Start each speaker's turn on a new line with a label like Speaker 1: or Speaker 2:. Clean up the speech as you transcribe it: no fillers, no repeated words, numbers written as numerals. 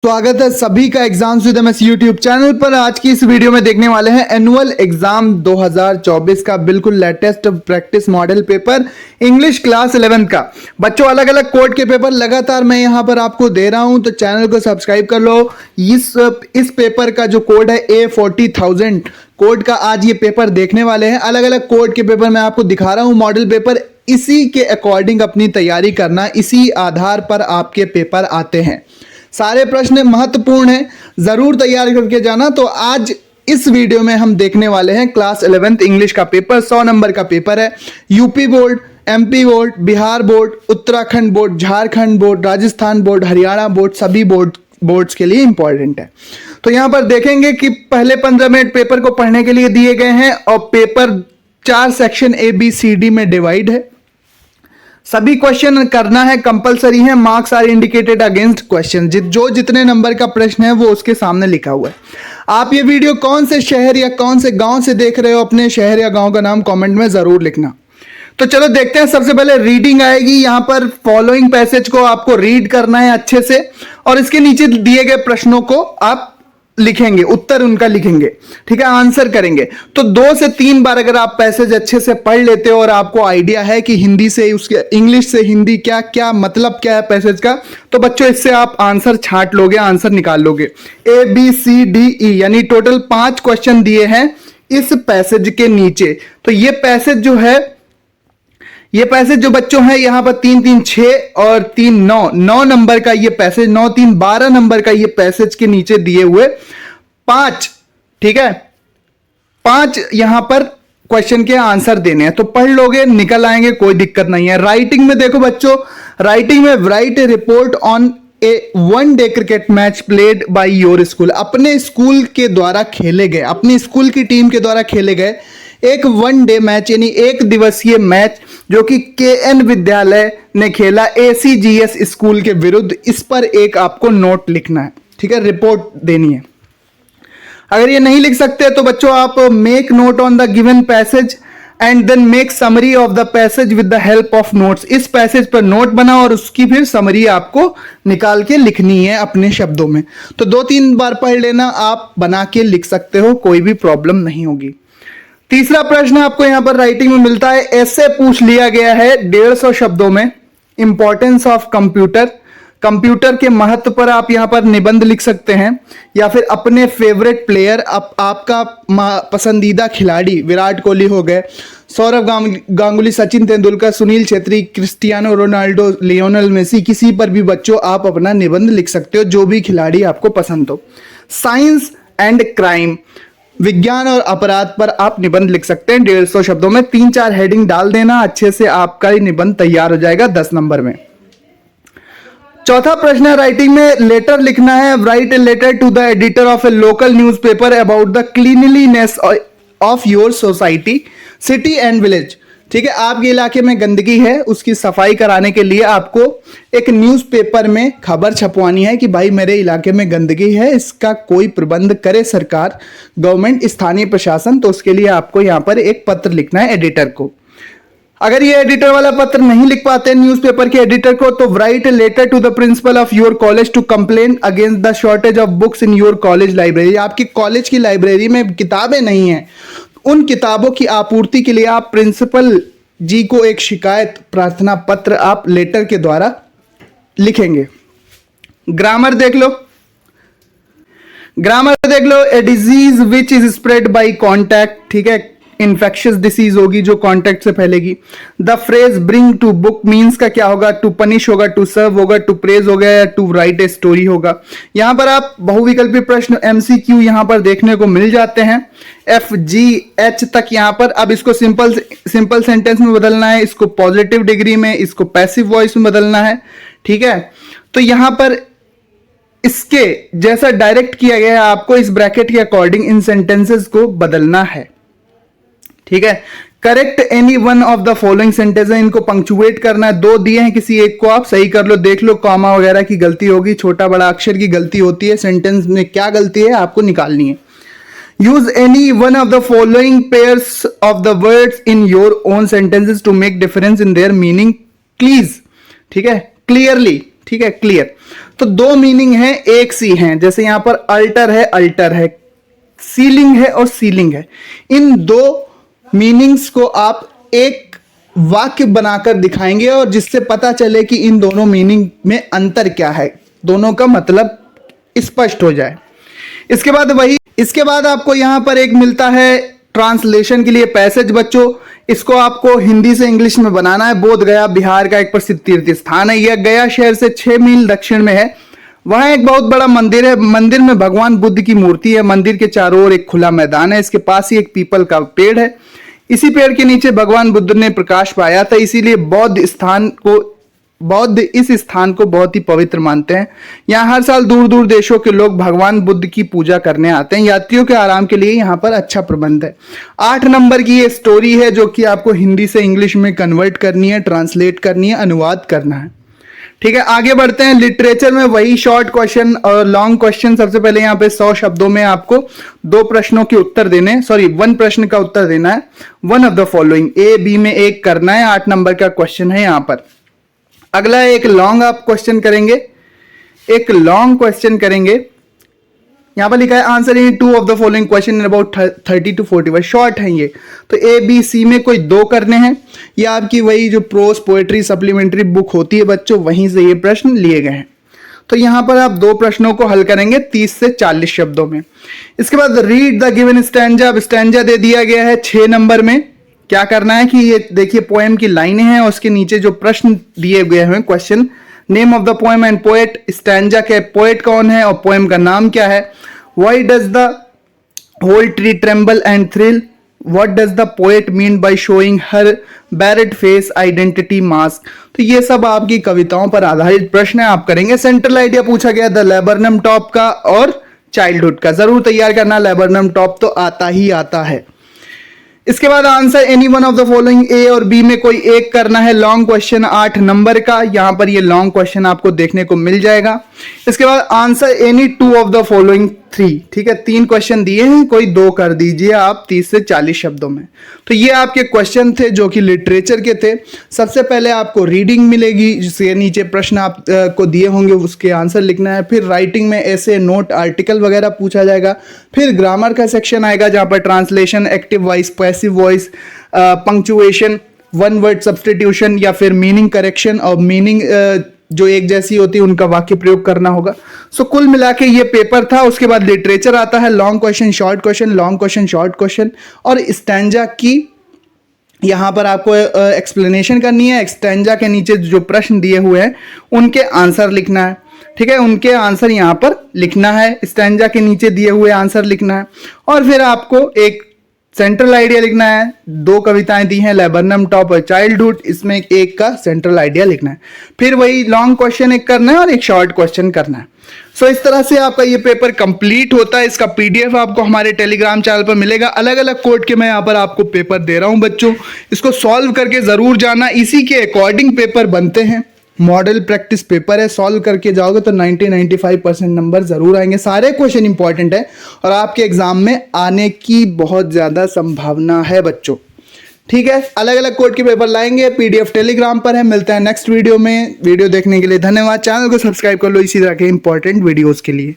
Speaker 1: स्वागत है सभी का exams with MS YouTube channel पर। आज की इस वीडियो में देखने वाले हैं एनुअल एग्जाम 2024 का बिल्कुल latest practice model paper English class 11 का। बच्चों अलग अलग कोड के पेपर लगातार मैं यहां पर आपको दे रहा हूं, तो चैनल को सब्सक्राइब कर लो। इस पेपर का जो कोड है A40,000 कोड का आज ये पेपर देखने वाले हैं। अलग अलग कोड के पेपर मैं आपको दिखा रहा हूं मॉडल पेपर, इसी के अकॉर्डिंग अपनी तैयारी करना, इसी आधार पर आपके पेपर आते हैं। सारे प्रश्न महत्वपूर्ण हैं, जरूर तैयार करके जाना। तो आज इस वीडियो में हम देखने वाले हैं क्लास 11th इंग्लिश का पेपर। 100 नंबर का पेपर है। UP board, MP board, Bihar board, Uttarakhand board, Jharkhand board, Rajasthan board, Haryana board, सभी बोर्ड्स के लिए इंपॉर्टेंट है। तो यहां पर देखेंगे कि पहले 15 मिनट पेपर को पढ़ने के लिए दिए गए हैं और पेपर 4 सेक्शन ABCD में डिवाइड है। सभी क्वेश्चन करना है, कंपलसरी है। Marks are indicated against question. जो जितने नंबर का प्रश्न है वो उसके सामने लिखा हुआ है। आप ये वीडियो कौन से शहर या कौन से गांव से देख रहे हो, अपने शहर या गांव का नाम कमेंट में जरूर लिखना। तो चलो देखते हैं। सबसे पहले रीडिंग आएगी। यहां पर फॉलोइंग पैसेज को आपको रीड करना है अच्छे से और इसके नीचे दिए गए प्रश्नों को आप लिखेंगे, उत्तर उनका लिखेंगे, ठीक है, आंसर करेंगे। तो 2 से 3 बार अगर आप पैसेज अच्छे से पढ़ लेते हो और आपको आइडिया है कि हिंदी से उसके इंग्लिश से हिंदी क्या क्या मतलब क्या है पैसेज का, तो बच्चों इससे आप आंसर छांट लोगे, आंसर निकाल लोगे। ABCDE यानी टोटल 5 क्वेश्चन दिए हैं इस पैसेज के नीचे। तो ये पैसेज जो है, ये पैसेज जो बच्चों है यहां पर 3 3 6 और 3 9 नंबर का ये पैसेज, 9 3 12 नंबर का ये पैसेज के नीचे दिए हुए 5, ठीक है, 5 यहां पर क्वेश्चन के आंसर देने हैं। तो पढ़ लोगे, निकल आएंगे, कोई दिक्कत नहीं है। राइटिंग में देखो बच्चों, राइटिंग में right A report on A 1 day cricket match played by your school. अपने स्कूल के द्वारा खेले गए, अपनी स्कूल की टीम के द्वारा खेले गए एक 1 डे मैच यानी 1 दिवसीय मैच जो कि KN विद्यालय ने खेला ACGS स्कूल के विरुद्ध, इस पर एक आपको नोट लिखना है, ठीक है, रिपोर्ट देनी है। अगर ये नहीं लिख सकते तो बच्चों आप make note on the given passage and then make summary of the passage with the help of notes. इस पैसेज पर नोट बनाओ और उसकी फिर समरी आपको निकाल के लिखनी है अपने शब्दों में। तो 2-3 बार पढ़ लेना, आप बना के लिख सकते हो, कोई भी प्रॉब्लम नहीं होगी। तीसरा प्रश्न आपको यहां पर राइटिंग में मिलता है। ऐसे पूछ लिया गया है 150 शब्दों में, इंपॉर्टेंस ऑफ कंप्यूटर, कंप्यूटर के महत्व पर आप यहां पर निबंध लिख सकते हैं, या फिर अपने फेवरेट प्लेयर, आपका पसंदीदा खिलाड़ी विराट कोहली हो गए, Sourav Ganguly, Sachin Tendulkar, Sunil Chhetri, Cristiano Ronaldo, Lionel Messi, किसी पर भी बच्चों आप अपना निबंध लिख सकते हो, जो भी खिलाड़ी आपको पसंद हो। साइंस एंड क्राइम, विज्ञान और अपराध पर आप निबंध लिख सकते हैं 150 शब्दों में। 3-4 हेडिंग डाल देना, अच्छे से आपका ही निबंध तैयार हो जाएगा 10 नंबर में। चौथा प्रश्न है राइटिंग में लेटर लिखना है। Write a letter to the editor of a local newspaper about the cleanliness of your society, city and village. ठीक है, आपके इलाके में गंदगी है, उसकी सफाई कराने के लिए आपको एक न्यूज़पेपर में खबर छपवानी है कि भाई मेरे इलाके में गंदगी है, इसका कोई प्रबंध करे सरकार, गवर्नमेंट, स्थानीय प्रशासन। तो उसके लिए आपको यहां पर एक पत्र लिखना है एडिटर को। अगर ये एडिटर वाला पत्र नहीं लिख पाते न्यूज़पेपर के एडिटर को, तो write a letter to the principal of your college to complain against the shortage of books in your college library. आपकी कॉलेज की लाइब्रेरी में किताबें नहीं है, उन किताबों की आपूर्ति के लिए आप प्रिंसिपल जी को एक शिकायत प्रार्थना पत्र आप लेटर के द्वारा लिखेंगे। ग्रामर देख लो, ग्रामर देख लो। A disease which is spread by contact, ठीक है, इन्फेक्शियस डिसीज होगी जो कांटेक्ट से फैलेगी। The phrase bring to book means का क्या होगा? टू पनिश होगा, टू सर्व होगा, टू प्रेज होगा, या टू राइट ए स्टोरी होगा। यहां पर आप बहुविकल्पी प्रश्न MCQ यहां पर देखने को मिल जाते हैं, FGH तक यहां पर। अब इसको सिंपल सेंटेंस में बदलना है, इसको पॉजिटिव डिग्री में, इसको पैसिव वॉइस में बदलना है, ठीक है। तो यहां पर इसके जैसा डायरेक्ट किया गया है, आपको इस ब्रैकेट के अकॉर्डिंग इन सेंटेंसेस को बदलना है, ठीक है। Correct any one of the following sentence, इनको पंक्चुएट करना है। 2 दिए हैं, किसी एक को आप सही कर लो, देख लो, कॉमा वगैरह की गलती होगी, छोटा बड़ा अक्षर की गलती होती है, सेंटेंस में क्या गलती है आपको निकालनी है। Use any one of the following pairs of the words in your own sentences to make difference in their meaning please, ठीक है, क्लियरली, ठीक है, क्लियर। तो दो मीनिंग है एक सी हैं, जैसे यहां पर अल्टर है, सीलिंग है और सीलिंग है। इन दो मीनिंग्स को आप एक वाक्य बनाकर दिखाएंगे और जिससे पता चले कि इन दोनों मीनिंग में अंतर क्या है, दोनों का मतलब स्पष्ट हो जाए। इसके बाद आपको यहां पर एक मिलता है ट्रांसलेशन के लिए पैसेज बच्चों। इसको आपको हिंदी से इंग्लिश में बनाना है। बोध गया बिहार का एक प्रसिद्ध तीर्थ स्थान है। यह गया शहर से 6 मील दक्षिण में है। वहां एक बहुत बड़ा मंदिर है। मंदिर में भगवान बुद्ध की मूर्ति है। मंदिर के चारों ओर एक खुला मैदान है। इसके पास ही एक पीपल का पेड़ है। इसी पेड़ के नीचे भगवान बुद्ध ने प्रकाश पाया था, इसीलिए बौद्ध इस स्थान को बहुत ही पवित्र मानते हैं। यहाँ हर साल दूर दूर देशों के लोग भगवान बुद्ध की पूजा करने आते हैं। यात्रियों के आराम के लिए यहाँ पर अच्छा प्रबंध है। 8 नंबर की ये स्टोरी है जो कि आपको हिंदी से इंग्लिश में कन्वर्ट करनी है, ट्रांसलेट करनी है, अनुवाद करना है। ठीक है, आगे बढ़ते हैं। लिटरेचर में वही शॉर्ट क्वेश्चन और लॉन्ग क्वेश्चन। सबसे पहले यहाँ पे 100 शब्दों में आपको 2 प्रश्नों के उत्तर देने, 1 प्रश्न का उत्तर देना है। 1 of the following, A B में एक करना है। 8 नंबर का क्वेश्चन है यहाँ पर। अगला एक लॉन्ग आप क्वेश्चन करेंगे, यहां पर लिखा है answer in 2 of the following question in about 30 to 40 word. Short है ये, तो ए बी सी में कोई 2 करने हैं। ये आपकी वही जो प्रोस पोएट्री सप्लीमेंट्री बुक होती है बच्चों, वहीं से ये प्रश्न लिए गए हैं। तो यहां पर आप 2 प्रश्नों को हल करेंगे 30 से 40 शब्दों में। इसके बाद रीड द गिवन स्टैंजा। अब स्टैंजा दे दिया गया है 6 नंबर में। क्या करना है कि ये देखिए पोएम की लाइनें हैं और उसके नीचे जो प्रश्न दिए गए हैं question, name of the poem and poet. Stanza के पोएट कौन है और पोएम का नाम क्या है। Why does the whole tree tremble and thrill. What does the poet mean by showing her barred face identity mask. तो ये सब आपकी कविताओं पर आधारित प्रश्न है, आप करेंगे। सेंट्रल आइडिया पूछा गया द लेबरनम टॉप का और चाइल्डहुड का। जरूर तैयार करना, लेबरनम टॉप तो आता ही आता है। इसके बाद answer any 1 of the following, A और बी में कोई एक करना है। लॉन्ग क्वेश्चन 8 नंबर का, यहां पर ये लॉन्ग क्वेश्चन आपको देखने को मिल जाएगा। इसके बाद answer any 2 of the following 3। ठीक है, 3 क्वेश्चन दिए हैं, कोई 2 कर दीजिए आप 30 से 40 शब्दों में। तो ये आपके क्वेश्चन थे जो कि लिटरेचर के थे। सबसे पहले आपको रीडिंग मिलेगी, जिसके नीचे प्रश्न आपको दिए होंगे, उसके आंसर लिखना है। फिर राइटिंग में ऐसे नोट आर्टिकल वगैरह पूछा जाएगा। फिर ग्रामर का सेक्शन आएगा जहां पर translation, active voice, passive voice, punctuation, 1 word substitution या फिर मीनिंग करेक्शन और मीनिंग जो एक जैसी होती है उनका वाक्य प्रयोग करना होगा। सो कुल मिला के ये पेपर था। उसके बाद लिटरेचर आता है, long question short question, long question short question, और स्टैंजा की यहां पर आपको एक्सप्लेनेशन करनी है। स्टैंजा के नीचे जो प्रश्न दिए हुए हैं उनके आंसर लिखना है। ठीक है, उनके आंसर यहां पर लिखना है, स्टैंजा के नीचे दिए हुए आंसर लिखना है। और फिर आपको एक सेंट्रल आइडिया लिखना है। 2 कविताएं दी हैं, लेबरनम टॉप और चाइल्डहुड, इसमें एक का सेंट्रल आइडिया लिखना है। फिर वही लॉन्ग क्वेश्चन एक करना है और एक शॉर्ट क्वेश्चन करना है। सो इस तरह से आपका ये पेपर कंप्लीट होता है। इसका PDF आपको हमारे टेलीग्राम चैनल पर मिलेगा। अलग अलग कोड के मैं यहाँ पर आपको पेपर दे रहा हूँ बच्चों, इसको सॉल्व करके जरूर जाना। इसी के अकॉर्डिंग पेपर बनते हैं। मॉडल प्रैक्टिस पेपर है, सॉल्व करके जाओगे तो 90-95% नंबर जरूर आएंगे। सारे क्वेश्चन इंपॉर्टेंट है और आपके एग्जाम में आने की बहुत ज्यादा संभावना है बच्चों। ठीक है, अलग अलग कोड के पेपर लाएंगे। PDF टेलीग्राम पर है। मिलते हैं नेक्स्ट वीडियो में। वीडियो देखने के लिए धन्यवाद। चैनल को सब्सक्राइब कर लो इसी तरह के इंपॉर्टेंट वीडियोस के लिए।